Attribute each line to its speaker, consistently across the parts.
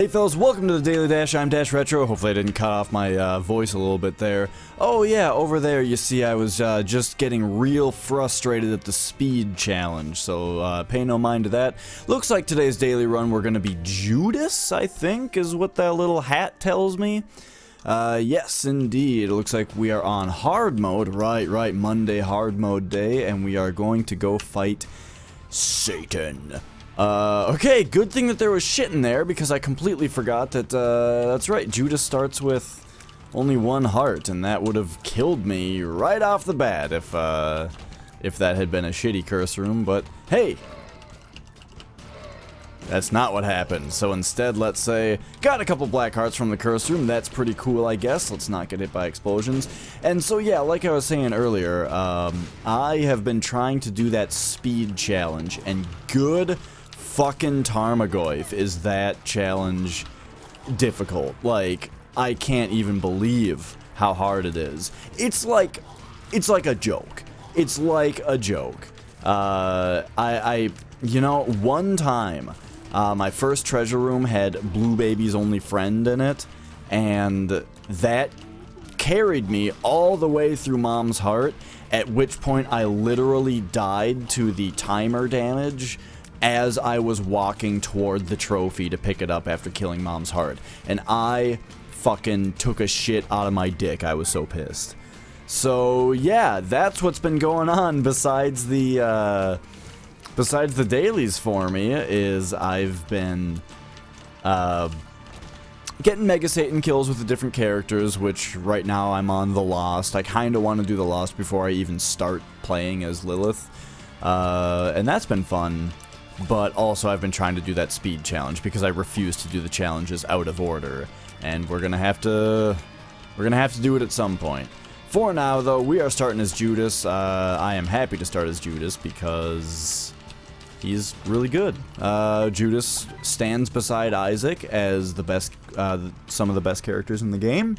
Speaker 1: Hey fellas, welcome to the Daily Dash. I'm Dash Retro. Hopefully I didn't cut off my voice a little bit there. Oh yeah, over there you see I was just getting real frustrated at the speed challenge, so pay no mind to that. Looks like today's daily run we're gonna be Judas, I think, is what that little hat tells me. Yes indeed, it looks like we are on hard mode, right, Monday hard mode day, and we are going to go fight Satan. Okay, good thing that there was shit in there, because I completely forgot that, that's right, Judas starts with only one heart, and that would have killed me right off the bat if that had been a shitty curse room, but hey! That's not what happened, so instead, let's say, got a couple black hearts from the curse room, that's pretty cool, I guess, let's not get hit by explosions. And so yeah, like I was saying earlier, I have been trying to do that speed challenge, and good fucking Tarmogoyf is that challenge difficult. Like, I can't even believe how hard it is. It's like a joke. It's like a joke. You know, one time, my first treasure room had Blue Baby's only friend in it, and that carried me all the way through Mom's heart, at which point I literally died to the timer damage as I was walking toward the trophy to pick it up after killing Mom's heart. And I fucking took a shit out of my dick. I was so pissed. So yeah, that's what's been going on besides the dailies for me, is I've been getting Mega Satan kills with the different characters, which right now I'm on the Lost. I kinda want to do the Lost before I even start playing as Lilith. And that's been fun. But also I've been trying to do that speed challenge because I refuse to do the challenges out of order, and we're gonna have to do it at some point. For now though, we are starting as Judas. I am happy to start as Judas because he's really good. Judas stands beside Isaac as the best, some of the best characters in the game.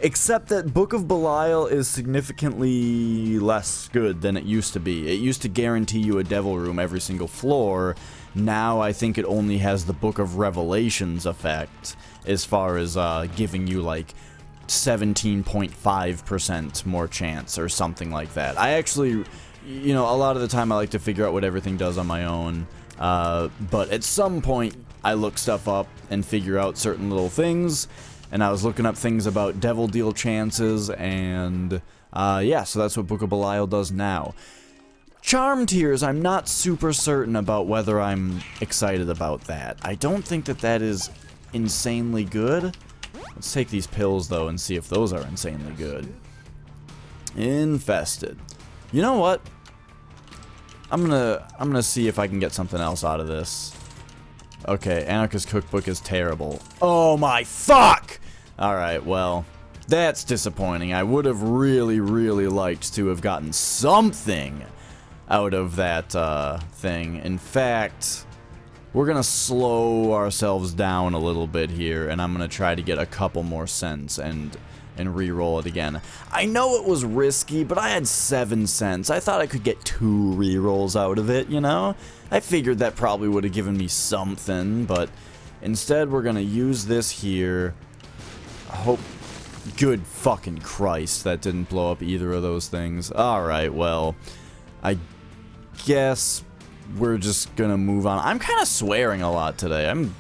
Speaker 1: Except that Book of Belial is significantly less good than it used to be. It used to guarantee you a devil room every single floor. Now I think it only has the Book of Revelations effect, as far as giving you like 17.5% more chance or something like that. I actually, you know, a lot of the time I like to figure out what everything does on my own. But at some point I look stuff up and figure out certain little things. And I was looking up things about devil deal chances, and yeah, so that's what Book of Belial does now. Charm tiers, I'm not super certain about whether I'm excited about that. I don't think that that is insanely good. Let's take these pills though and see if those are insanely good. Infested. You know what? I'm gonna see if I can get something else out of this. Okay, Anarchist Cookbook is terrible. Oh my fuck! Alright, well, that's disappointing. I would have really liked to have gotten something out of that thing. In fact, we're gonna slow ourselves down a little bit here, and I'm gonna try to get a couple more cents and re-roll it again. I know it was risky, but I had 7 cents. I thought I could get 2 re-rolls out of it, you know? I figured that probably would have given me something, but instead we're gonna use this here. I hope... Good fucking Christ, that didn't blow up either of those things. Alright, well, I guess we're just gonna move on. I'm kind of swearing a lot today. I'm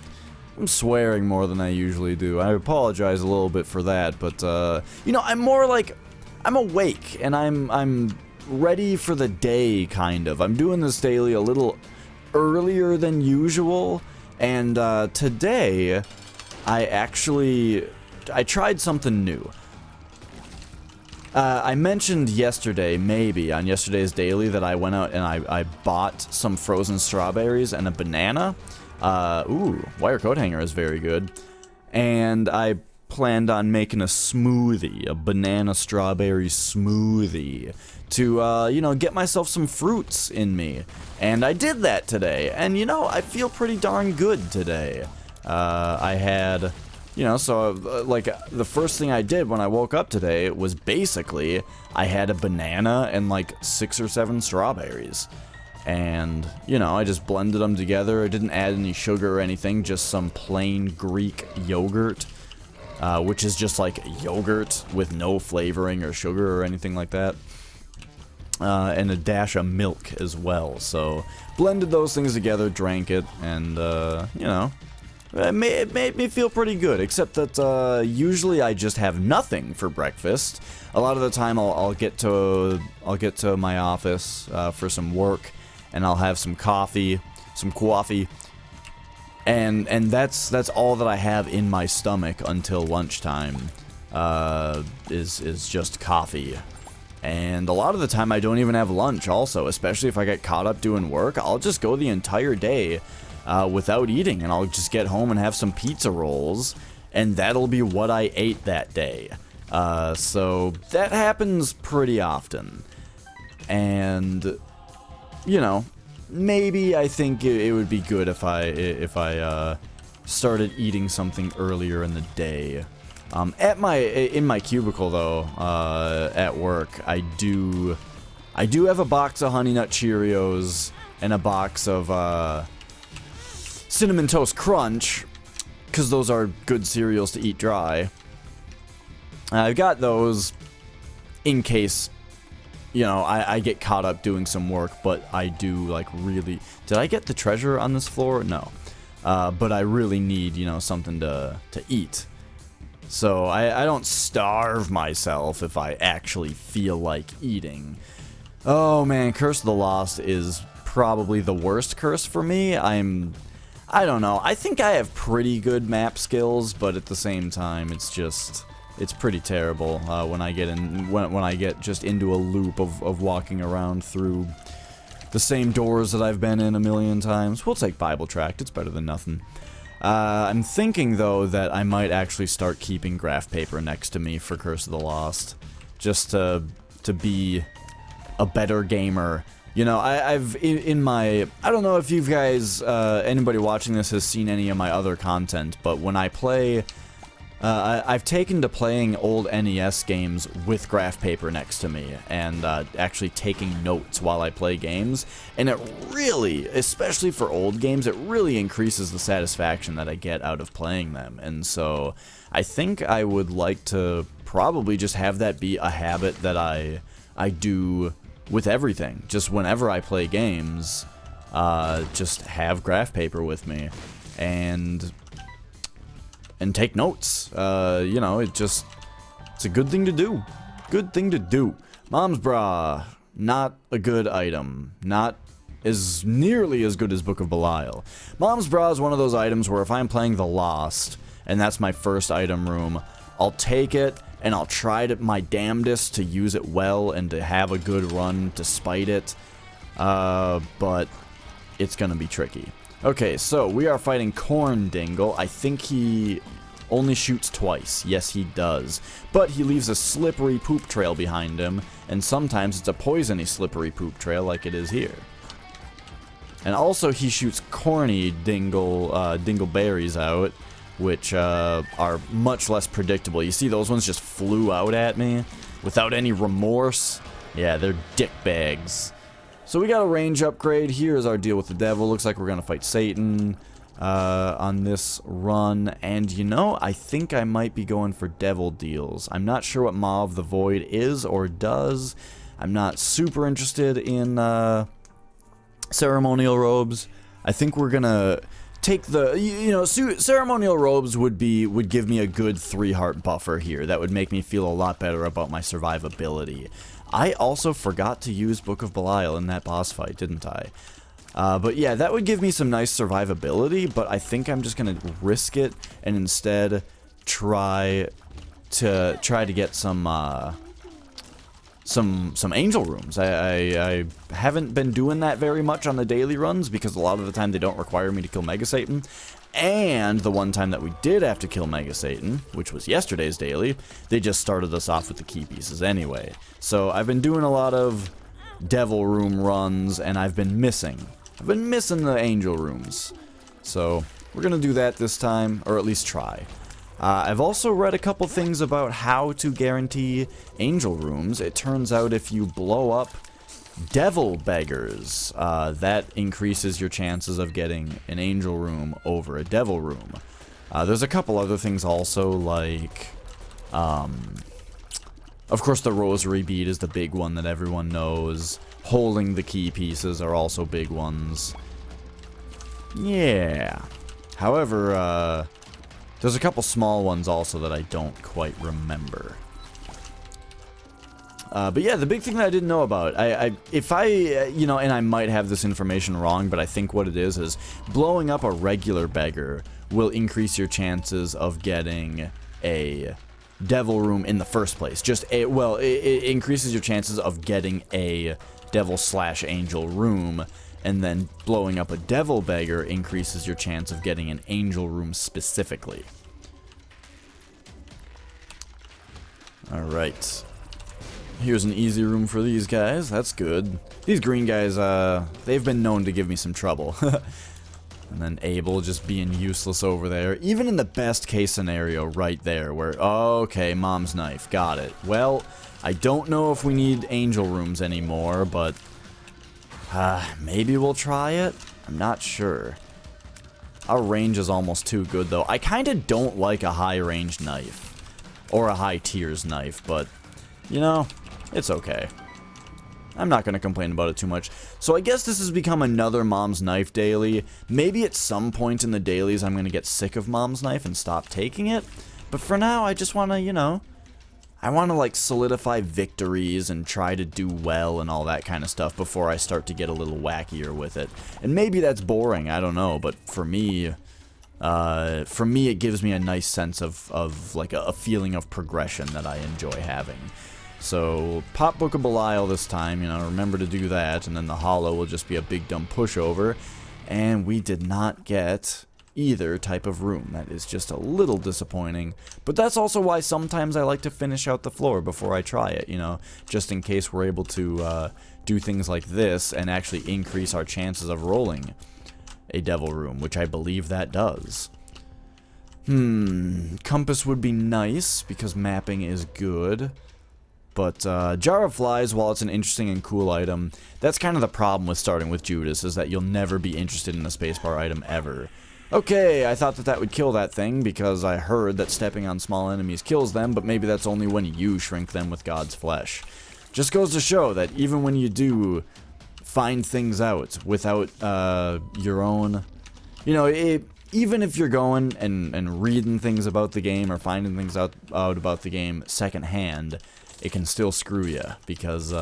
Speaker 1: swearing more than I usually do. I apologize a little bit for that, but, you know, I'm more like... I'm awake, and I'm ready for the day, kind of. I'm doing this daily a little earlier than usual, and today I tried something new. I mentioned yesterday, maybe on yesterday's daily, that I went out and I bought some frozen strawberries and a banana. Ooh, wire coat hanger is very good. And I planned on making a smoothie, a banana strawberry smoothie, to, you know, get myself some fruits in me. And I did that today, and, you know, I feel pretty darn good today. I had, you know, so, like, the first thing I did when I woke up today was basically, I had a banana and, like, 6 or 7 strawberries. And, you know, I just blended them together. I didn't add any sugar or anything, just some plain Greek yogurt, which is just like yogurt with no flavoring or sugar or anything like that. And a dash of milk as well. So, blended those things together, drank it, and, you know, it made me feel pretty good, except that usually I just have nothing for breakfast. A lot of the time I'll get to my office for some work, and I'll have some coffee, and that's all that I have in my stomach until lunchtime. Is just coffee. And a lot of the time I don't even have lunch also, especially if I get caught up doing work. I'll just go the entire day without eating, and I'll just get home and have some pizza rolls, and that'll be what I ate that day. So that happens pretty often. And, you know, maybe I think it would be good if I started eating something earlier in the day. In my cubicle though, at work, I do have a box of Honey Nut Cheerios and a box of Cinnamon Toast Crunch, because those are good cereals to eat dry. I've got those in case, you know, I get caught up doing some work, but I do, like, really... Did I get the treasure on this floor? No. But I really need, you know, something to eat. So I don't starve myself if I actually feel like eating. Oh man, Curse of the Lost is probably the worst curse for me. I don't know. I think I have pretty good map skills, but at the same time, it's pretty terrible when I get just into a loop of walking around through the same doors that I've been in a million times. We'll take Bible Tract. It's better than nothing. I'm thinking, though, that I might actually start keeping graph paper next to me for Curse of the Lost, just to be a better gamer. You know, I've in my... I don't know if you guys, anybody watching this has seen any of my other content, but when I play... I've taken to playing old NES games with graph paper next to me, and actually taking notes while I play games, and it really, especially for old games, it really increases the satisfaction that I get out of playing them. And so I think I would like to probably just have that be a habit that I do with everything. Just whenever I play games, just have graph paper with me, and take notes. You know, it's a good thing to do. Good thing to do. Mom's Bra, not a good item. Not as nearly as good as Book of Belial. Mom's Bra is one of those items where if I'm playing The Lost, and that's my first item room, I'll take it, and I'll try my damnedest to use it well and to have a good run despite it. But it's gonna be tricky. Okay, so we are fighting Corn Dingle. I think he only shoots twice. Yes, he does. But he leaves a slippery poop trail behind him, and sometimes it's a poisony slippery poop trail like it is here. And also he shoots corny dingleberries out, which are much less predictable. You see those ones just flew out at me without any remorse? Yeah, they're dick bags. So we got a range upgrade. Here's our deal with the devil. Looks like we're going to fight Satan on this run. And, you know, I think I might be going for devil deals. I'm not sure what Maw of the Void is or does. I'm not super interested in ceremonial robes. I think we're going to take the... You know, ceremonial robes would give me a good 3-heart buffer here. That would make me feel a lot better about my survivability. I also forgot to use Book of Belial in that boss fight, didn't I? But yeah, that would give me some nice survivability, but I think I'm just gonna risk it and instead try to get some angel rooms. I haven't been doing that very much on the daily runs because a lot of the time they don't require me to kill Mega Satan. And the one time that we did have to kill Mega Satan, which was yesterday's daily, they just started us off with the key pieces anyway. So I've been doing a lot of devil room runs, and I've been missing the angel rooms. So we're gonna do that this time, or at least try. I've also read a couple things about how to guarantee angel rooms. It turns out if you blow up Devil Beggars. That increases your chances of getting an angel room over a devil room. There's a couple other things also, like, of course the rosary bead is the big one that everyone knows. Holding the key pieces are also big ones. Yeah. However, there's a couple small ones also that I don't quite remember. But yeah, the big thing that I didn't know about, you know, and I might have this information wrong, but I think what it is blowing up a regular beggar will increase your chances of getting a devil room in the first place. It increases your chances of getting a devil/angel room, and then blowing up a devil beggar increases your chance of getting an angel room specifically. Alright. Here's an easy room for these guys. That's good. These green guys, they've been known to give me some trouble. And then Abel just being useless over there. Even in the best case scenario right there where, okay, mom's knife. Got it. Well, I don't know if we need angel rooms anymore, but maybe we'll try it? I'm not sure. Our range is almost too good, though. I kind of don't like a high-range knife. Or a high-tiers knife, but, you know, it's okay. I'm not going to complain about it too much. So I guess this has become another Mom's Knife daily. Maybe at some point in the dailies I'm going to get sick of Mom's Knife and stop taking it. But for now, I just want to, you know, I want to, like, solidify victories and try to do well and all that kind of stuff before I start to get a little wackier with it. And maybe that's boring, I don't know, but for me, it gives me a nice sense of like, a feeling of progression that I enjoy having. So, pop Book of Belial this time, you know, remember to do that, and then the Hollow will just be a big dumb pushover. And we did not get either type of room. That is just a little disappointing. But that's also why sometimes I like to finish out the floor before I try it, you know, just in case we're able to do things like this and actually increase our chances of rolling a devil room, which I believe that does. Compass would be nice, because mapping is good. But Jar of Flies, while it's an interesting and cool item, that's kind of the problem with starting with Judas, is that you'll never be interested in a spacebar item ever. Okay, I thought that would kill that thing, because I heard that stepping on small enemies kills them, but maybe that's only when you shrink them with God's flesh. Just goes to show that even when you do find things out without your own, you know, even if you're going and reading things about the game or finding things out about the game secondhand, it can still screw you, because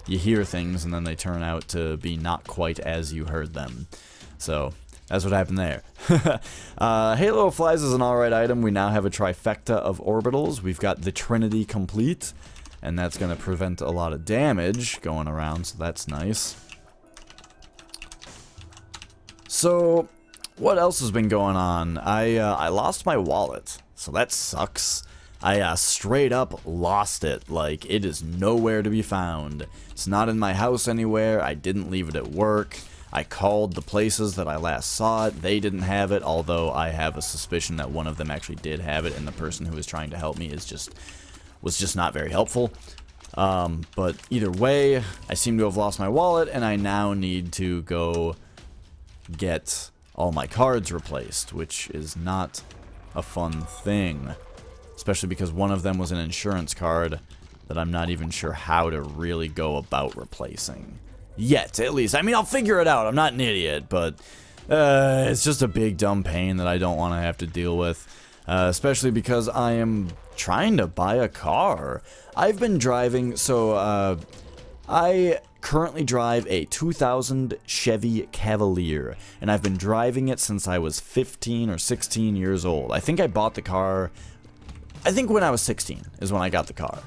Speaker 1: you hear things and then they turn out to be not quite as you heard them. So that's what happened there. Halo of Flies is an alright item. We now have a trifecta of orbitals. We've got the Trinity complete, and that's going to prevent a lot of damage going around, so that's nice. So, what else has been going on? I lost my wallet, so that sucks. I straight up lost it. Like, it is nowhere to be found. It's not in my house anywhere. I didn't leave it at work. I called the places that I last saw it. They didn't have it, although I have a suspicion that one of them actually did have it, and the person who was trying to help me was just not very helpful. But either way, I seem to have lost my wallet, and I now need to go get all my cards replaced, which is not a fun thing. Especially because one of them was an insurance card that I'm not even sure how to really go about replacing. Yet, at least. I mean, I'll figure it out. I'm not an idiot, but it's just a big dumb pain that I don't want to have to deal with. Especially because I am trying to buy a car. I've been driving, so I currently drive a 2000 Chevy Cavalier, and I've been driving it since I was 15 or 16 years old. I think I bought the car, I think when I was 16 is when I got the car,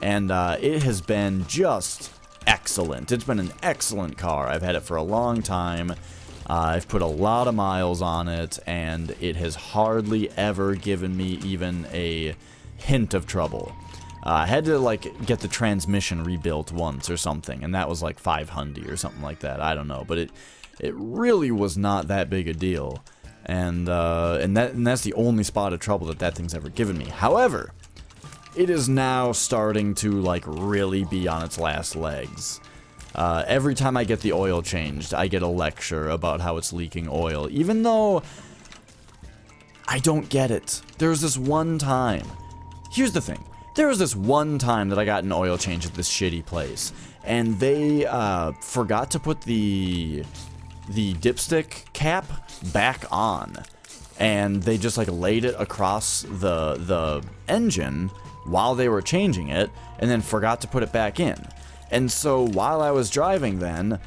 Speaker 1: and it has been just excellent. It's been an excellent car. I've had it for a long time. I've put a lot of miles on it, and it has hardly ever given me even a hint of trouble. I had to, like, get the transmission rebuilt once or something, and that was like $500 or something like that. I don't know, but it really was not that big a deal. And that's the only spot of trouble that thing's ever given me. However, it is now starting to, like, really be on its last legs. Every time I get the oil changed, I get a lecture about how it's leaking oil, even though I don't get it. There was this one time. Here's the thing. There was this one time that I got an oil change at this shitty place, and they forgot to put the dipstick cap back on, and they just like laid it across the engine while they were changing it, and then forgot to put it back in. And so while I was driving then,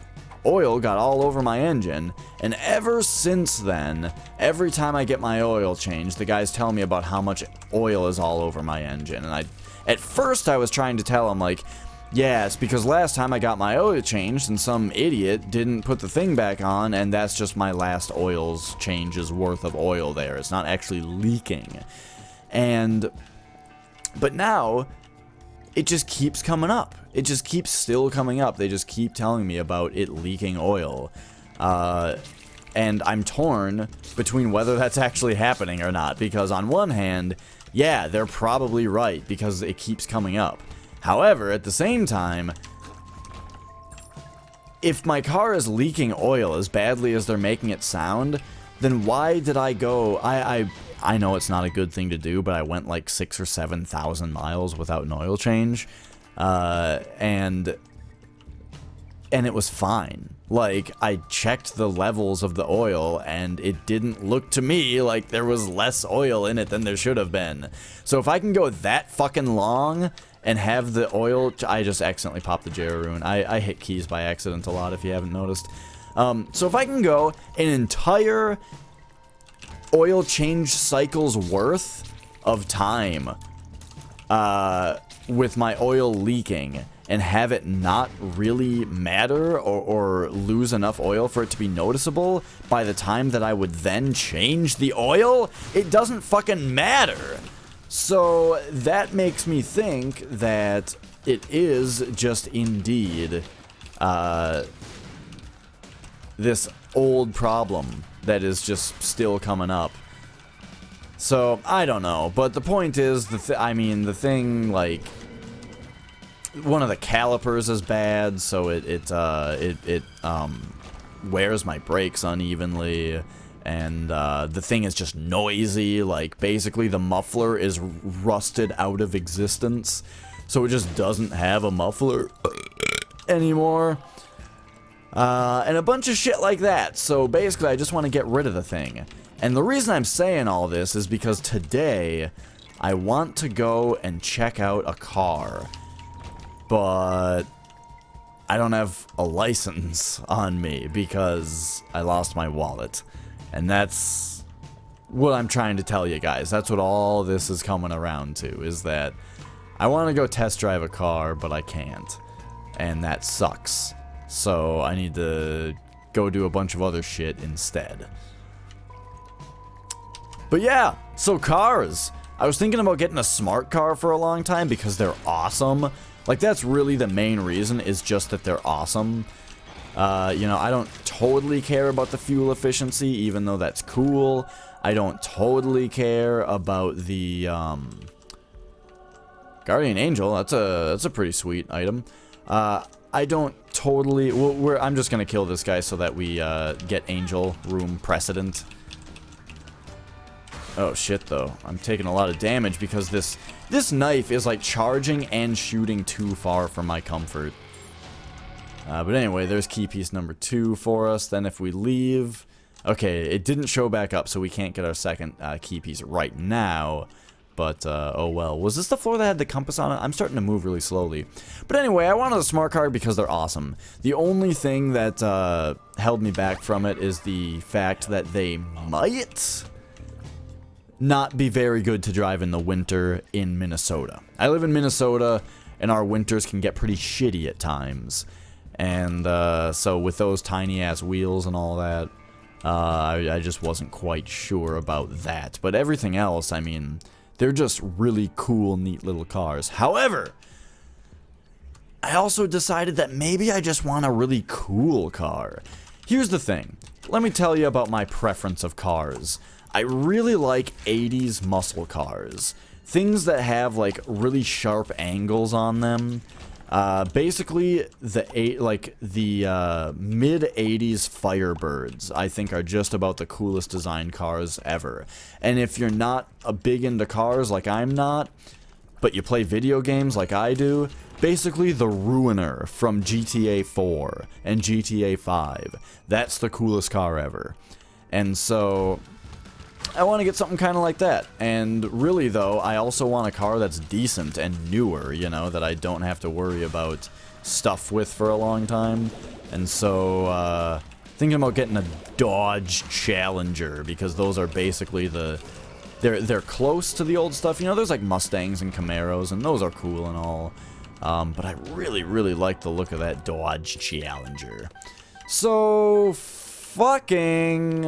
Speaker 1: oil got all over my engine, and ever since then, every time I get my oil changed, the guys tell me about how much oil is all over my engine. And at first I was trying to tell them, like, yeah, it's because last time I got my oil changed and some idiot didn't put the thing back on, and that's just my last oil's change's worth of oil there. It's not actually leaking. But now, it just keeps coming up. It just keeps still coming up. They just keep telling me about it leaking oil. And I'm torn between whether that's actually happening or not, because on one hand, yeah, they're probably right, because it keeps coming up. However, at the same time, if my car is leaking oil as badly as they're making it sound, then why did I go... I know it's not a good thing to do, but I went like 6,000 or 7,000 miles without an oil change, and it was fine. Like, I checked the levels of the oil, and it didn't look to me like there was less oil in it than there should have been. So if I can go that fucking long and have the oil... I just accidentally popped the Jeraroon. I hit keys by accident a lot, if you haven't noticed. So if I can go an entire oil change cycle's worth of time with my oil leaking and have it not really matter or lose enough oil for it to be noticeable by the time that I would then change the oil, it doesn't fucking matter. So that makes me think that it is just indeed this old problem that is just still coming up. So, I don't know, but the point is, the thing, like, one of the calipers is bad, so it wears my brakes unevenly, and the thing is just noisy. Like, basically the muffler is rusted out of existence, so it just doesn't have a muffler anymore. And a bunch of shit like that. So basically I just want to get rid of the thing. And the reason I'm saying all this is because today I want to go and check out a car, but I don't have a license on me because I lost my wallet. And that's what I'm trying to tell you guys. That's what all this is coming around to, is that I want to go test drive a car, but I can't. And that sucks. So I need to go do a bunch of other shit instead. But yeah, so cars. I was thinking about getting a smart car for a long time because they're awesome. Like, that's really the main reason, is just that they're awesome. You know, I don't totally care about the fuel efficiency, even though that's cool. I don't totally care about the Guardian Angel. That's a pretty sweet item. I don't totally... Well, I'm just going to kill this guy so that we get Angel Room precedent. Oh, shit, though. I'm taking a lot of damage because this knife is, like, charging and shooting too far for my comfort. But anyway, there's key piece number 2 for us. Then if we leave... Okay, it didn't show back up, so we can't get our second key piece right now. But, oh well. Was this the floor that had the compass on it? I'm starting to move really slowly. But anyway, I wanted a smart car because they're awesome. The only thing that held me back from it is the fact that they might not be very good to drive in the winter in Minnesota. I live in Minnesota, and our winters can get pretty shitty at times. And so with those tiny-ass wheels and all that, I just wasn't quite sure about that. But everything else, I mean... They're just really cool, neat little cars. However, I also decided that maybe I just want a really cool car. Here's the thing. Let me tell you about my preference of cars. I really like 80s muscle cars. Things that have, like, really sharp angles on them. Basically, the mid 80s Firebirds, I think, are just about the coolest designed cars ever. And if you're not a big into cars like I'm not, but you play video games like I do, basically the Ruiner from GTA 4 and GTA 5. That's the coolest car ever. And so I want to get something kind of like that. And really, though, I also want a car that's decent and newer, you know, that I don't have to worry about stuff with for a long time. And so, thinking about getting a Dodge Challenger, because those are basically they're close to the old stuff. You know, there's like Mustangs and Camaros, and those are cool and all. But I really, really like the look of that Dodge Challenger. So, fucking,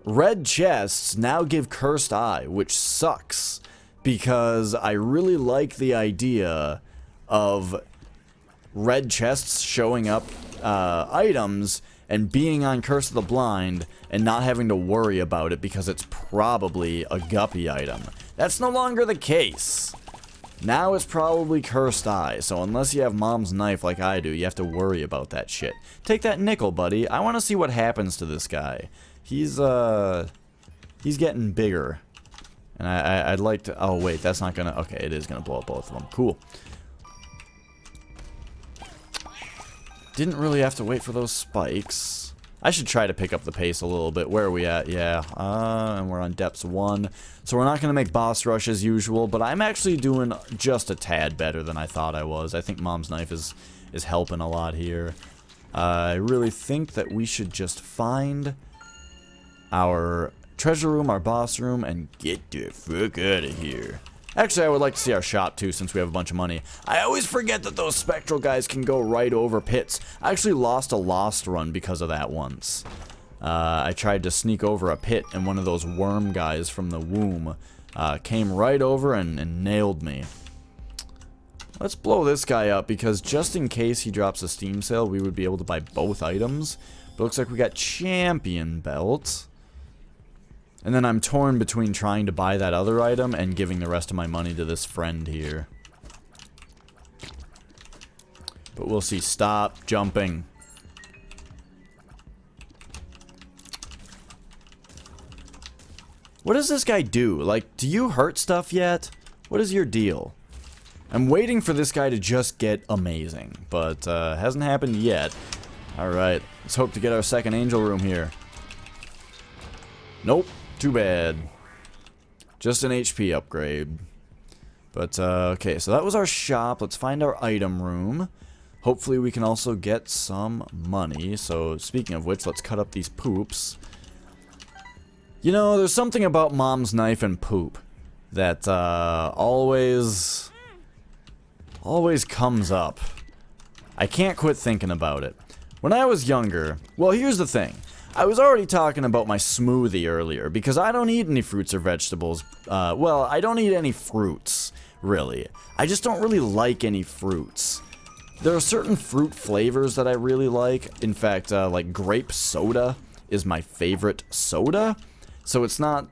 Speaker 1: red chests now give Cursed Eye, which sucks, because I really like the idea of red chests showing up items and being on Curse of the Blind and not having to worry about it because it's probably a guppy item. That's no longer the case. Now it's probably Cursed Eye, so unless you have Mom's Knife like I do, you have to worry about that shit. Take that nickel, buddy. I want to see what happens to this guy. He's getting bigger. And I'd like to... Oh, wait, that's not gonna... Okay, it is gonna blow up both of them. Cool. Didn't really have to wait for those spikes. I should try to pick up the pace a little bit. Where are we at? Yeah, and we're on depths 1. So we're not going to make boss rush as usual, but I'm actually doing just a tad better than I thought I was. I think Mom's Knife is helping a lot here. I really think that we should just find our treasure room, our boss room, and get the fuck out of here. Actually, I would like to see our shop, too, since we have a bunch of money. I always forget that those spectral guys can go right over pits. I actually lost a lost run because of that once. I tried to sneak over a pit, and one of those worm guys from the womb came right over and nailed me. Let's blow this guy up, because just in case he drops a Steam sale, we would be able to buy both items. But it looks like we got Champion Belt. And then I'm torn between trying to buy that other item and giving the rest of my money to this friend here. But we'll see. Stop jumping. What does this guy do? Like, do you hurt stuff yet? What is your deal? I'm waiting for this guy to just get amazing, but hasn't happened yet. Alright, let's hope to get our second angel room here. Nope. Too bad. Just an HP upgrade. But, okay, so that was our shop. Let's find our item room. Hopefully we can also get some money. So, speaking of which, let's cut up these poops. You know, there's something about Mom's Knife and poop that, always comes up. I can't quit thinking about it. When I was younger, well, here's the thing. I was already talking about my smoothie earlier, because I don't eat any fruits or vegetables. Well, I don't eat any fruits, really. I just don't really like any fruits. There are certain fruit flavors that I really like. In fact, like grape soda is my favorite soda. So it's not...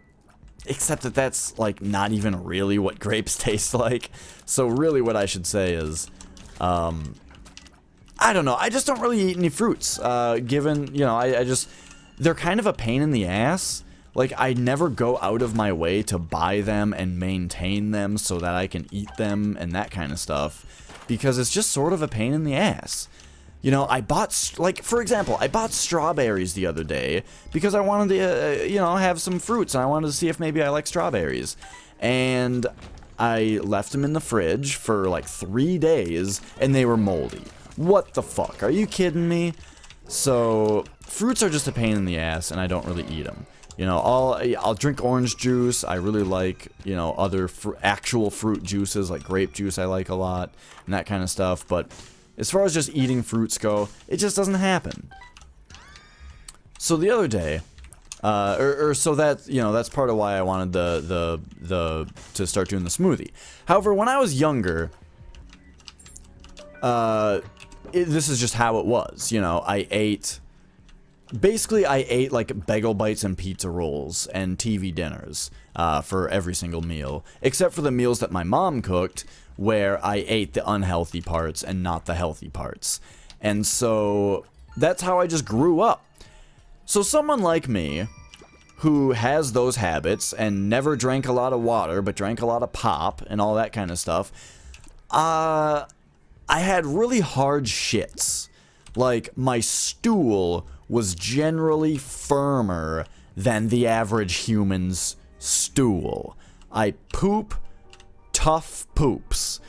Speaker 1: Except that that's, like, not even really what grapes taste like. So really what I should say is... I don't know. I just don't really eat any fruits. Given, you know, I just... They're kind of a pain in the ass. Like, I never go out of my way to buy them and maintain them so that I can eat them and that kind of stuff. Because it's just sort of a pain in the ass. You know, I bought, like, for example, I bought strawberries the other day because I wanted to, you know, have some fruits. And I wanted to see if maybe I like strawberries. And I left them in the fridge for, like, 3 days, and they were moldy. What the fuck? Are you kidding me? So, fruits are just a pain in the ass, and I don't really eat them. You know, I'll drink orange juice. I really like, you know, other actual fruit juices, like grape juice I like a lot, and that kind of stuff. But as far as just eating fruits go, it just doesn't happen. So the other day, so that, you know, that's part of why I wanted to start doing the smoothie. However, when I was younger, this is just how it was, you know. I ate basically I ate like bagel bites and pizza rolls and TV dinners for every single meal, except for the meals that my mom cooked, where I ate the unhealthy parts and not the healthy parts. And so that's how I just grew up. So someone like me, who has those habits and never drank a lot of water, but drank a lot of pop and all that kind of stuff, I had really hard shits. Like, my stool was generally firmer than the average human's stool. I poop tough poops.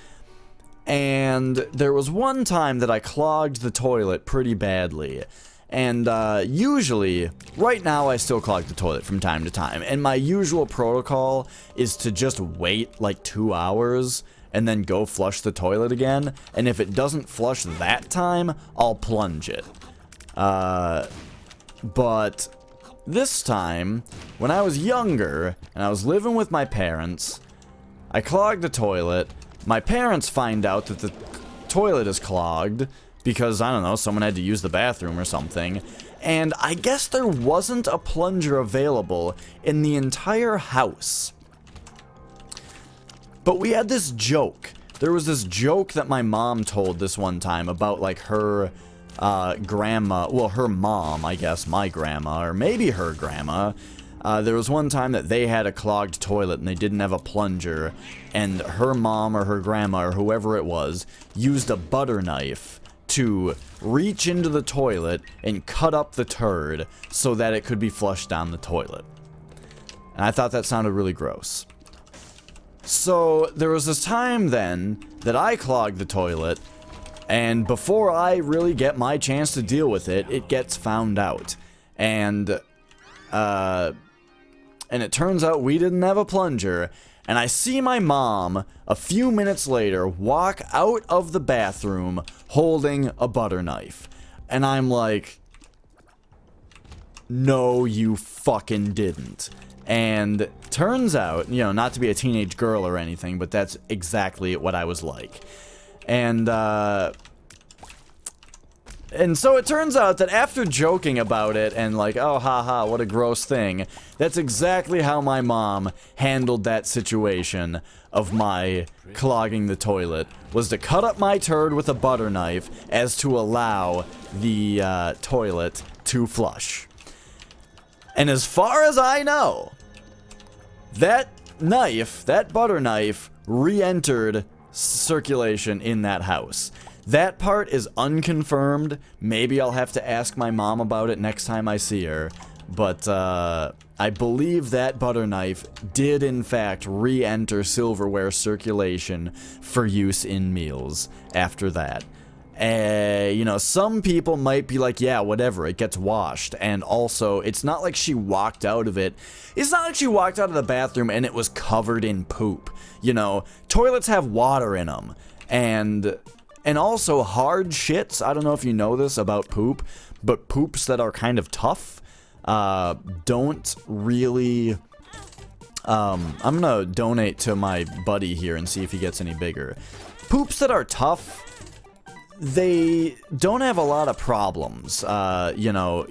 Speaker 1: And there was one time that I clogged the toilet pretty badly. And usually, right now I still clog the toilet from time to time. And my usual protocol is to just wait like 2 hours and then go flush the toilet again. And if it doesn't flush that time, I'll plunge it. But this time, when I was younger and I was living with my parents, I clogged the toilet. My parents find out that the toilet is clogged because, I don't know, someone had to use the bathroom or something. And I guess there wasn't a plunger available in the entire house. But we had this joke. There was this joke that my mom told this one time about, like, her grandma, well, her mom, I guess, my grandma, or maybe her grandma. There was one time that they had a clogged toilet and they didn't have a plunger, and her mom or her grandma or whoever it was used a butter knife to reach into the toilet and cut up the turd so that it could be flushed down the toilet. And I thought that sounded really gross. So there was this time then that I clogged the toilet, and before I really get my chance to deal with it, it gets found out. And it turns out we didn't have a plunger, and I see my mom a few minutes later walk out of the bathroom holding a butter knife. And I'm like, no, you fucking didn't. And turns out, you know, not to be a teenage girl or anything, but that's exactly what I was like. And so it turns out that after joking about it and like, oh, haha, what a gross thing, that's exactly how my mom handled that situation of my clogging the toilet, was to cut up my turd with a butter knife as to allow the toilet to flush. And as far as I know, that knife, that butter knife, re-entered circulation in that house. That part is unconfirmed. Maybe I'll have to ask my mom about it next time I see her. But I believe that butter knife did in fact re-enter silverware circulation for use in meals after that. You know, some people might be like, yeah, whatever, it gets washed. And also, it's not like she walked out of it. It's not like she walked out of the bathroom and it was covered in poop. You know, toilets have water in them. And also hard shits, I don't know if you know this about poop, but poops that are kind of tough don't really... I'm gonna donate to my buddy here and see if he gets any bigger. Poops that are tough, they don't have a lot of problems, you know,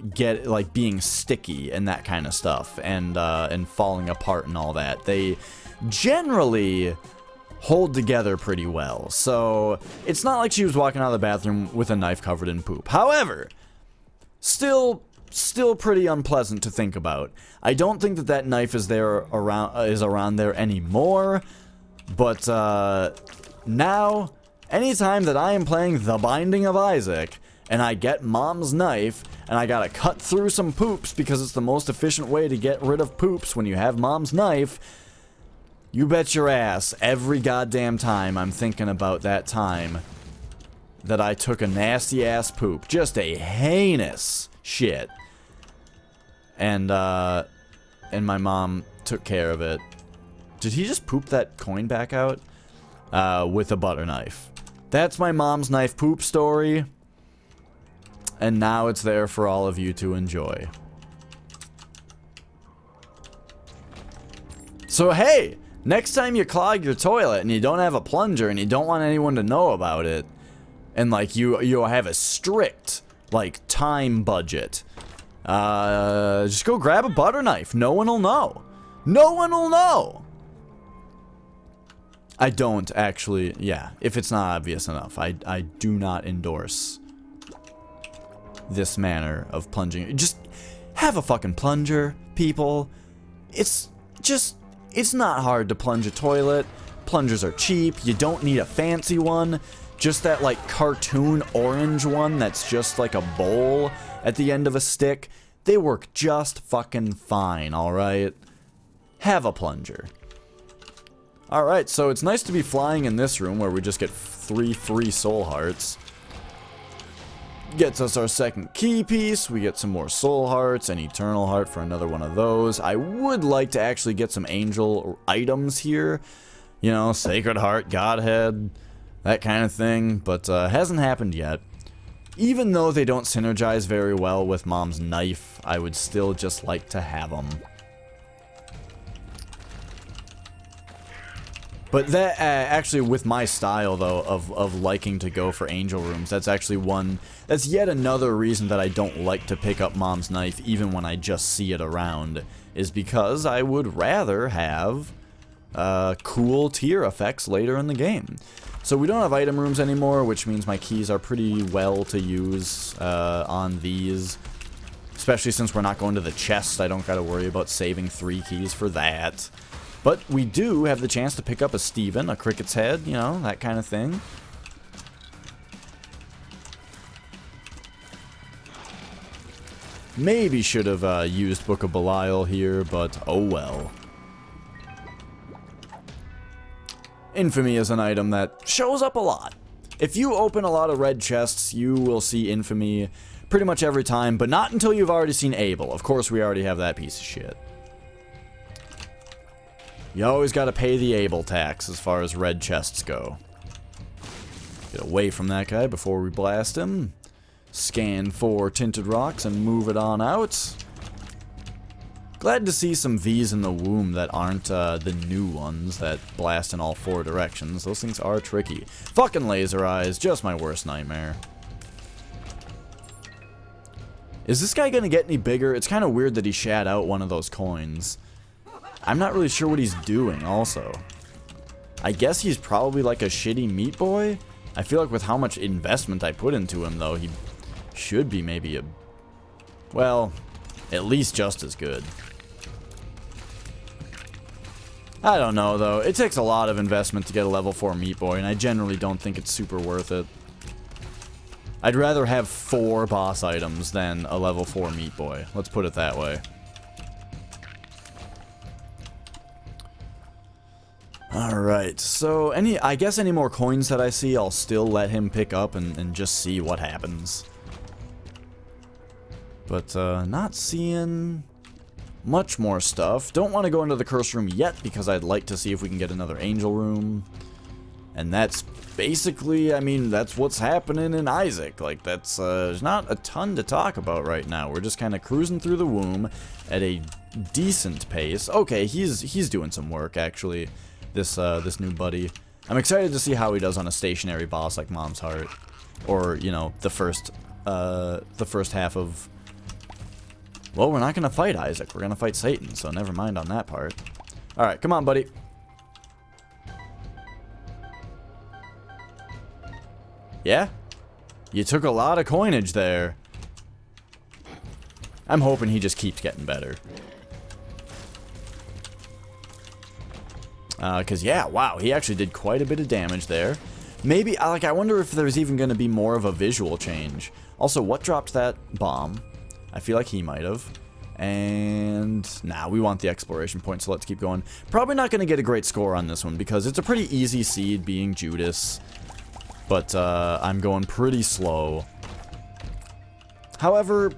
Speaker 1: like being sticky and that kind of stuff, and falling apart and all that. They generally hold together pretty well, so it's not like she was walking out of the bathroom with a knife covered in poop. However, still pretty unpleasant to think about. I don't think that knife is around there anymore, but now, anytime that I am playing The Binding of Isaac and I get Mom's knife and I gotta cut through some poops because it's the most efficient way to get rid of poops when you have Mom's knife, you bet your ass every goddamn time I'm thinking about that time that I took a nasty ass poop. Just a heinous shit. And my mom took care of it. Did he just poop that coin back out? With a butter knife. That's my mom's knife poop story. And now it's there for all of you to enjoy. So hey, next time you clog your toilet and you don't have a plunger and you don't want anyone to know about it, and like you have a strict like time budget, Just go grab a butter knife. No one will know. No one will know. I don't actually, yeah, if it's not obvious enough. I do not endorse this manner of plunging. Just have a fucking plunger, people. It's not hard to plunge a toilet. Plungers are cheap. You don't need a fancy one. Just that, like, cartoon orange one that's just like a bowl at the end of a stick. They work just fucking fine, alright? Have a plunger. Alright, so it's nice to be flying in this room where we just get 3 free soul hearts. Gets us our second key piece. We get some more soul hearts, an eternal heart for another one of those. I would like to actually get some angel items here. You know, Sacred Heart, Godhead, that kind of thing. But hasn't happened yet. Even though they don't synergize very well with Mom's knife, I would still just like to have them. But that, actually, with my style, though, of liking to go for angel rooms, that's actually that's yet another reason that I don't like to pick up Mom's knife, even when I just see it around, is because I would rather have cool tier effects later in the game. So we don't have item rooms anymore, which means my keys are pretty well to use on these. Especially since we're not going to the chest, I don't gotta worry about saving 3 keys for that. But we do have the chance to pick up a Steven, a Cricket's Head, you know, that kind of thing. Maybe should have used Book of Belial here, but oh well. Infamy is an item that shows up a lot. If you open a lot of red chests, you will see Infamy pretty much every time, but not until you've already seen Abel. Of course, we already have that piece of shit. You always gotta pay the Abel tax as far as red chests go. Get away from that guy before we blast him. Scan for tinted rocks and move it on out. Glad to see some V's in the womb that aren't the new ones that blast in all 4 directions. Those things are tricky. Fucking laser eyes, just my worst nightmare. Is this guy gonna get any bigger? It's kind of weird that he shat out one of those coins. I'm not really sure what he's doing also. I guess he's probably like a shitty meat boy? I feel like with how much investment I put into him though, he should be maybe a... well, at least just as good. I don't know though. It takes a lot of investment to get a level 4 meat boy, and I generally don't think it's super worth it. I'd rather have 4 boss items than a level 4 meat boy. Let's put it that way. Alright, so I guess any more coins that I see, I'll still let him pick up and just see what happens. But, not seeing much more stuff. Don't want to go into the curse room yet, because I'd like to see if we can get another angel room. And that's basically, I mean, that's what's happening in Isaac. Like, that's, there's not a ton to talk about right now. We're just kind of cruising through the womb at a decent pace. Okay, he's doing some work, actually. This new buddy. I'm excited to see how he does on a stationary boss like Mom's Heart, or you know, the first half of. Well, we're not gonna fight Isaac. We're gonna fight Satan. So never mind on that part. All right, come on, buddy. Yeah, you took a lot of coinage there. I'm hoping he just keeps getting better. Because, yeah, wow, he actually did quite a bit of damage there. Maybe, like, I wonder if there's even going to be more of a visual change. Also, what dropped that bomb? I feel like he might have. And, nah, we want the exploration point, so let's keep going. Probably not going to get a great score on this one, because it's a pretty easy seed being Judas. But, I'm going pretty slow. However,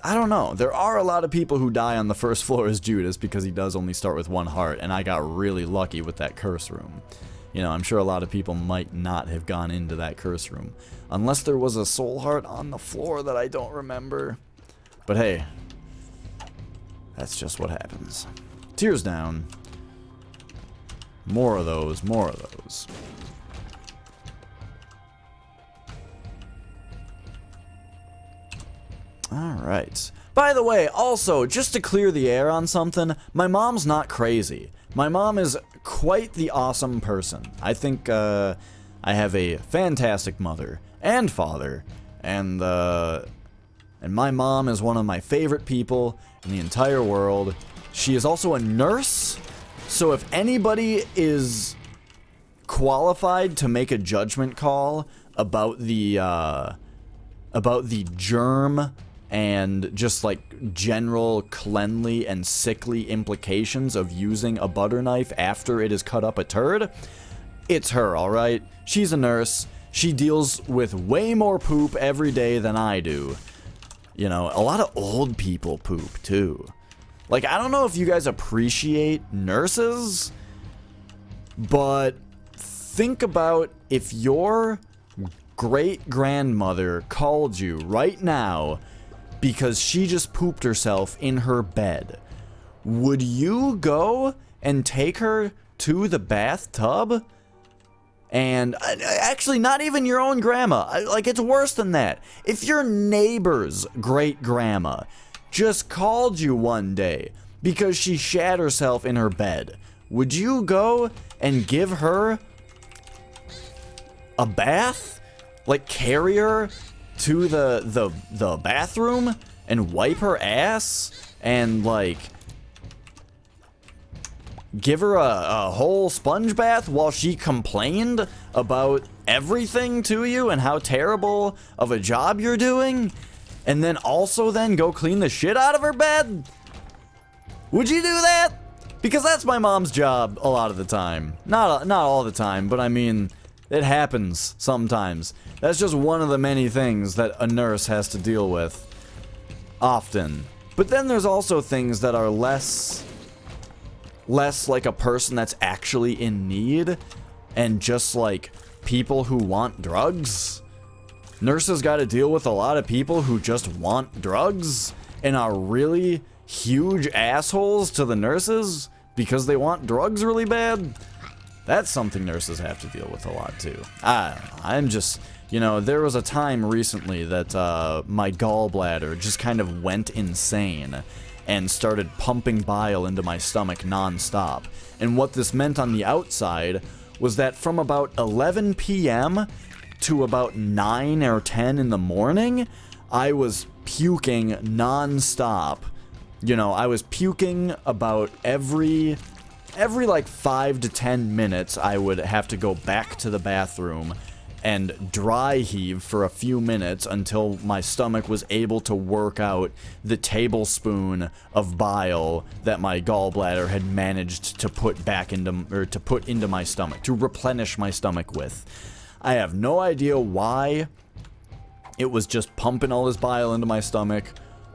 Speaker 1: I don't know. There are a lot of people who die on the first floor as Judas because he does only start with 1 heart, and I got really lucky with that curse room. You know, I'm sure a lot of people might not have gone into that curse room. Unless there was a soul heart on the floor that I don't remember. But hey, that's just what happens. Tears down. More of those, more of those. Alright. By the way, also, just to clear the air on something, my mom's not crazy. My mom is quite the awesome person. I think, I have a fantastic mother and father, and my mom is one of my favorite people in the entire world. She is also a nurse, so if anybody is qualified to make a judgment call about the germ and just like general cleanly and sickly implications of using a butter knife after it has cut up a turd, it's her, alright? She's a nurse. She deals with way more poop every day than I do. You know, a lot of old people poop too. Like, I don't know if you guys appreciate nurses, but think about if your great-grandmother called you right now because she just pooped herself in her bed. Would you go and take her to the bathtub? And actually, not even your own grandma. Like, it's worse than that. If your neighbor's great-grandma just called you one day because she shat herself in her bed, would you go and give her a bath? Like, carry her to the bathroom and wipe her ass and, like, give her a whole sponge bath while she complained about everything to you and how terrible of a job you're doing, and then also then go clean the shit out of her bed? Would you do that? Because that's my mom's job a lot of the time. Not all the time, but I mean, it happens sometimes. That's just one of the many things that a nurse has to deal with often. But then there's also things that are less like a person that's actually in need and just like people who want drugs. Nurses got to deal with a lot of people who just want drugs and are really huge assholes to the nurses because they want drugs really bad. That's something nurses have to deal with a lot too. I don't know. I'm just, you know, there was a time recently that my gallbladder just kind of went insane and started pumping bile into my stomach non-stop. And what this meant on the outside was that from about 11 p.m. to about 9 or 10 in the morning, I was puking non-stop. You know, I was puking about every like 5 to 10 minutes. I would have to go back to the bathroom and dry heave for a few minutes until my stomach was able to work out the tablespoon of bile that my gallbladder had managed to put back into, or to put into my stomach, to replenish my stomach with. I have no idea why it was just pumping all this bile into my stomach,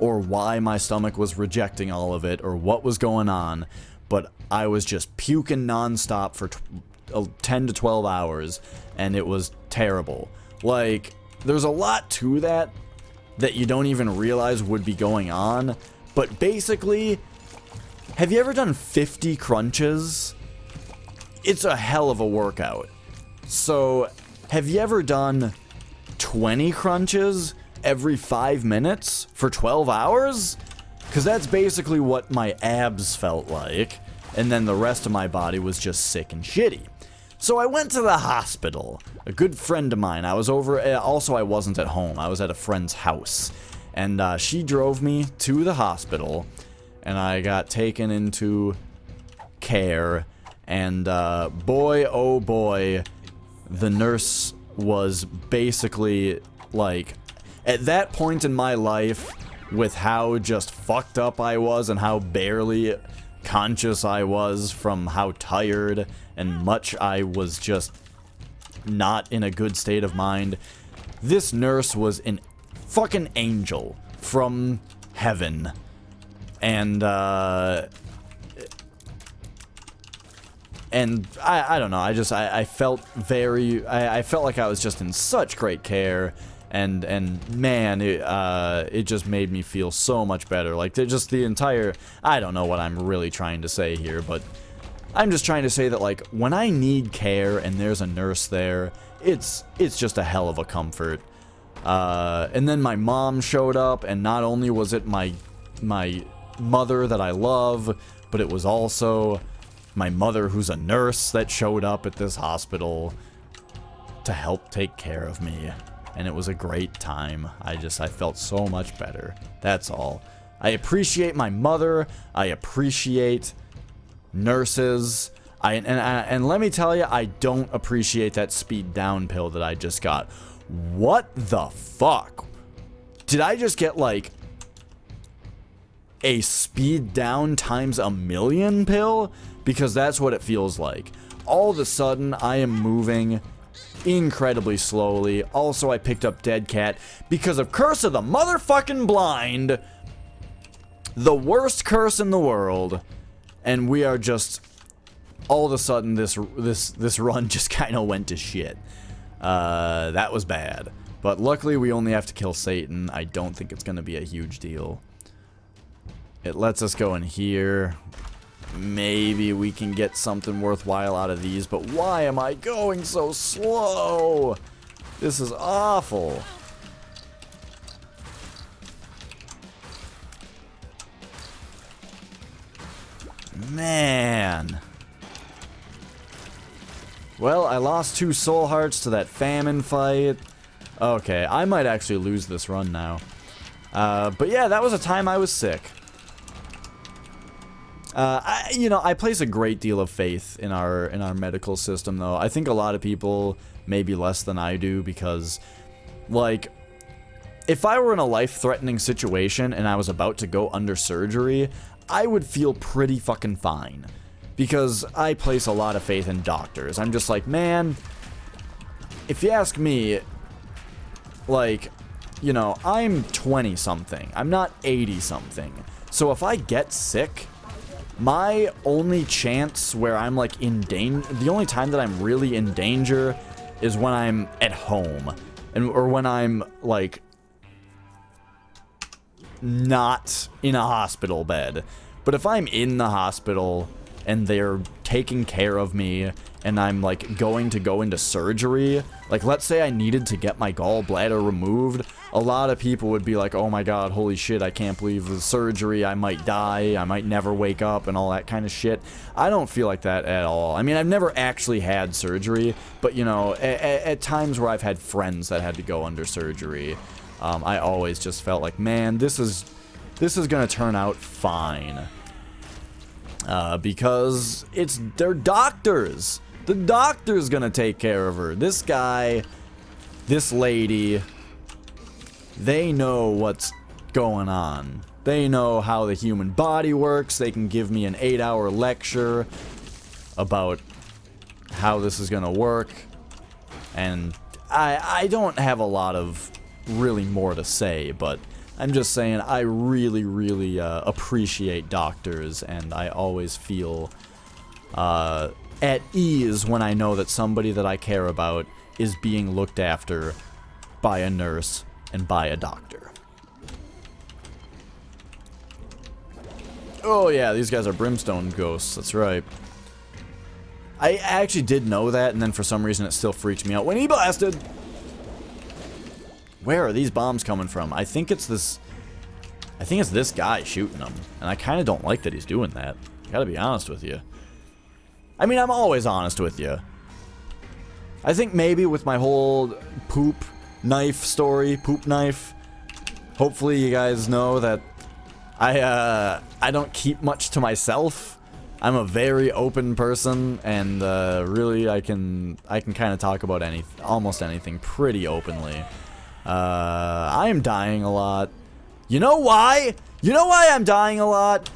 Speaker 1: or why my stomach was rejecting all of it, or what was going on, but I was just puking nonstop for 10 to 12 hours, and it was terrible. Like, there's a lot to that you don't even realize would be going on, but basically, have you ever done 50 crunches? It's a hell of a workout. So, have you ever done 20 crunches every 5 minutes for 12 hours? Because that's basically what my abs felt like, and then the rest of my body was just sick and shitty. So I went to the hospital. A good friend of mine, I was over, also I wasn't at home, I was at a friend's house. And she drove me to the hospital, and I got taken into care, and boy, oh boy, the nurse was basically, like, at that point in my life, with how just fucked up I was and how barely conscious I was from how tired and much I was just not in a good state of mind, this nurse was an fucking angel from heaven. And I don't know, I felt I felt like I was just in such great care. And man, it just made me feel so much better. Like, just the entire, I don't know what I'm really trying to say here, but I'm just trying to say that, like, when I need care and there's a nurse there, it's just a hell of a comfort. And then my mom showed up, and not only was it my my mother that I love, but it was also my mother who's a nurse that showed up at this hospital to help take care of me. And it was a great time. I felt so much better. That's all. I appreciate my mother. I appreciate nurses. And let me tell you, I don't appreciate that speed down pill that I just got. What the fuck? Did I just get like a speed down times a million pill? Because that's what it feels like. All of a sudden, I am moving incredibly slowly. Also, I picked up Dead Cat because of Curse of the Motherfucking Blind. The worst curse in the world. And we are just... all of a sudden, this run just kind of went to shit. That was bad. But luckily, we only have to kill Satan. I don't think it's going to be a huge deal. It lets us go in here. Maybe we can get something worthwhile out of these, but why am I going so slow? This is awful. Man. Well, I lost 2 soul hearts to that famine fight. Okay, I might actually lose this run now. But yeah, that was a time I was sick. I place a great deal of faith in our medical system, though. I think a lot of people maybe less than I do, because, like, if I were in a life-threatening situation and I was about to go under surgery, I would feel pretty fucking fine, because I place a lot of faith in doctors. I'm just like, man, if you ask me, like, you know, I'm 20-something. I'm not 80-something. So if I get sick, my only chance where I'm, like, in danger, the only time that I'm really in danger is when I'm at home. Or when I'm, like, not in a hospital bed. But if I'm in the hospital and they're taking care of me and I'm, like, going to go into surgery, like, let's say I needed to get my gallbladder removed, a lot of people would be like, oh my god, holy shit, I can't believe the surgery, I might die, I might never wake up, and all that kind of shit. I don't feel like that at all. I mean, I've never actually had surgery, but, you know, at times where I've had friends that had to go under surgery, I always just felt like, man, this is gonna turn out fine. Because they're doctors. The doctor's gonna take care of her. This guy, this lady, they know what's going on. They know how the human body works. They can give me an 8-hour lecture about how this is gonna work. And I don't have a lot of really more to say, but I'm just saying I really, really appreciate doctors, and I always feel at ease when I know that somebody that I care about is being looked after by a nurse and by a doctor. Oh yeah, these guys are brimstone ghosts, that's right. I actually did know that, and then for some reason it still freaked me out when he blasted. Where are these bombs coming from? I think it's this guy shooting them, and I kind of don't like that he's doing that. I gotta be honest with you. I mean, I'm always honest with you. I think maybe with my whole poop knife story, poop knife, hopefully you guys know that I don't keep much to myself. I'm a very open person, and really I can kind of talk about almost anything pretty openly. I am dying a lot. You know why? You know why I'm dying a lot?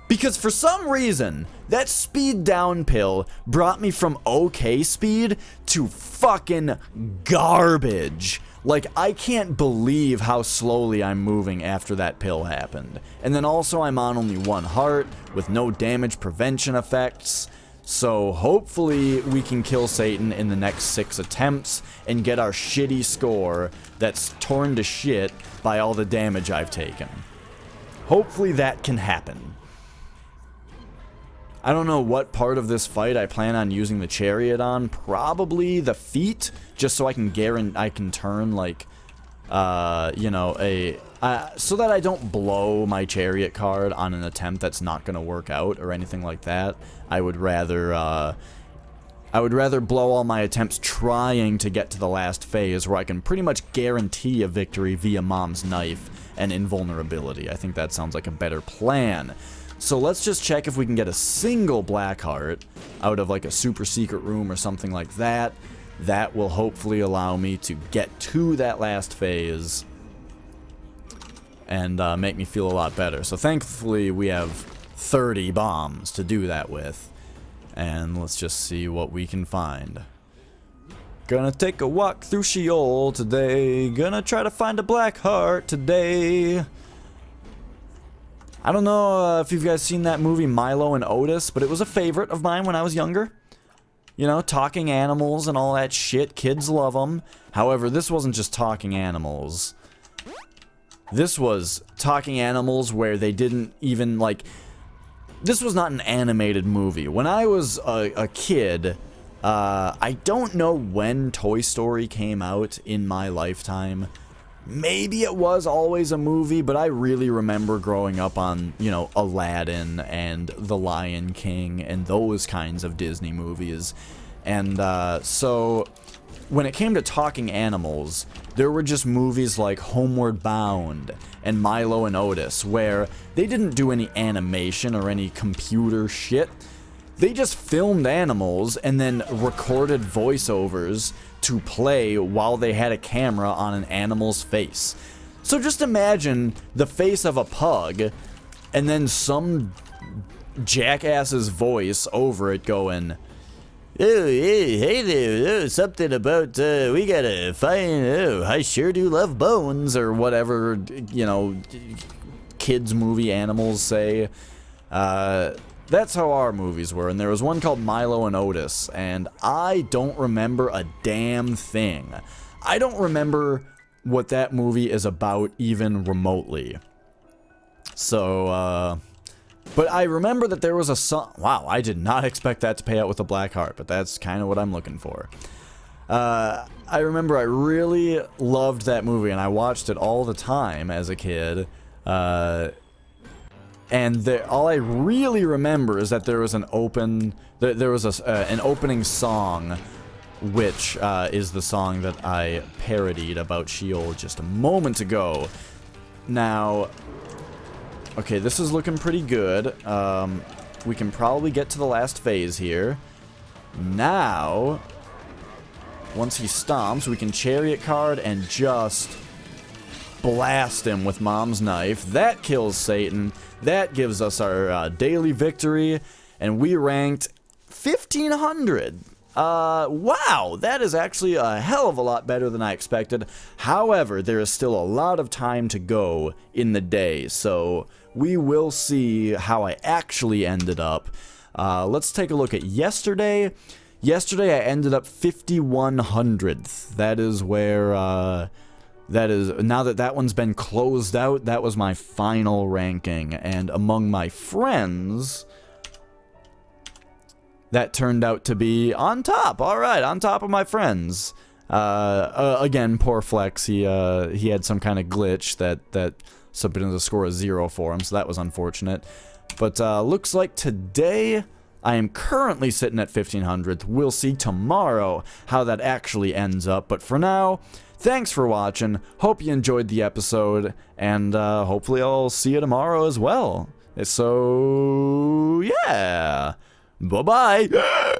Speaker 1: Because for some reason, that speed down pill brought me from okay speed to fucking garbage. Like, I can't believe how slowly I'm moving after that pill happened. And then also I'm on only 1 heart with no damage prevention effects. So hopefully we can kill Satan in the next 6 attempts and get our shitty score that's torn to shit by all the damage I've taken. Hopefully that can happen. I don't know what part of this fight I plan on using the chariot on. Probably the feet, just so I can turn like, you know, So that I don't blow my chariot card on an attempt that's not going to work out or anything like that, I would rather blow all my attempts trying to get to the last phase where I can pretty much guarantee a victory via Mom's Knife and invulnerability. I think that sounds like a better plan. So let's just check if we can get a single black heart out of like a super secret room or something like that. That will hopefully allow me to get to that last phase and make me feel a lot better. So thankfully we have 30 bombs to do that with. And let's just see what we can find. Gonna take a walk through Sheol today. Gonna try to find a black heart today. I don't know if you guys seen that movie Milo and Otis, but it was a favorite of mine when I was younger. You know, talking animals and all that shit. Kids love them. However, this wasn't just talking animals. This was talking animals where they didn't even, like... This was not an animated movie. When I was a kid, I don't know when Toy Story came out in my lifetime. Maybe it was always a movie, but I really remember growing up on, you know, Aladdin and The Lion King and those kinds of Disney movies. And so when it came to talking animals, there were just movies like Homeward Bound and Milo and Otis, where they didn't do any animation or any computer shit. They just filmed animals and then recorded voiceovers to play while they had a camera on an animal's face. So just imagine the face of a pug and then some jackass's voice over it going, "Oh, hey there, something about, we gotta find, I sure do love bones," or whatever, you know, kids' movie animals say. That's how our movies were, and there was one called Milo and Otis, and I don't remember a damn thing. I don't remember what that movie is about even remotely. So, but I remember that there was a song. Wow, I did not expect that to pay out with a black heart, but that's kind of what I'm looking for. I remember I really loved that movie, and I watched it all the time as a kid. And all I really remember is that there was an an opening song, which is the song that I parodied about Sheol just a moment ago. Now, okay, this is looking pretty good. We can probably get to the last phase here. Now, once he stomps, we can chariot card and just blast him with Mom's Knife. That kills Satan. That gives us our daily victory, and we ranked 1500. Wow, that is actually a hell of a lot better than I expected. However, there is still a lot of time to go in the day, so we will see how I actually ended up. Let's take a look at yesterday. Yesterday, I ended up 5100th. That is where, now that that one's been closed out, that was my final ranking. And among my friends, that turned out to be on top. All right, on top of my friends. Again, poor Flex. He had some kind of glitch that submitted a score of 0 for him, so that was unfortunate. But looks like today I am currently sitting at 1500th. We'll see tomorrow how that actually ends up. But for now, thanks for watching. Hope you enjoyed the episode, and hopefully I'll see you tomorrow as well. So, yeah. Bye-bye.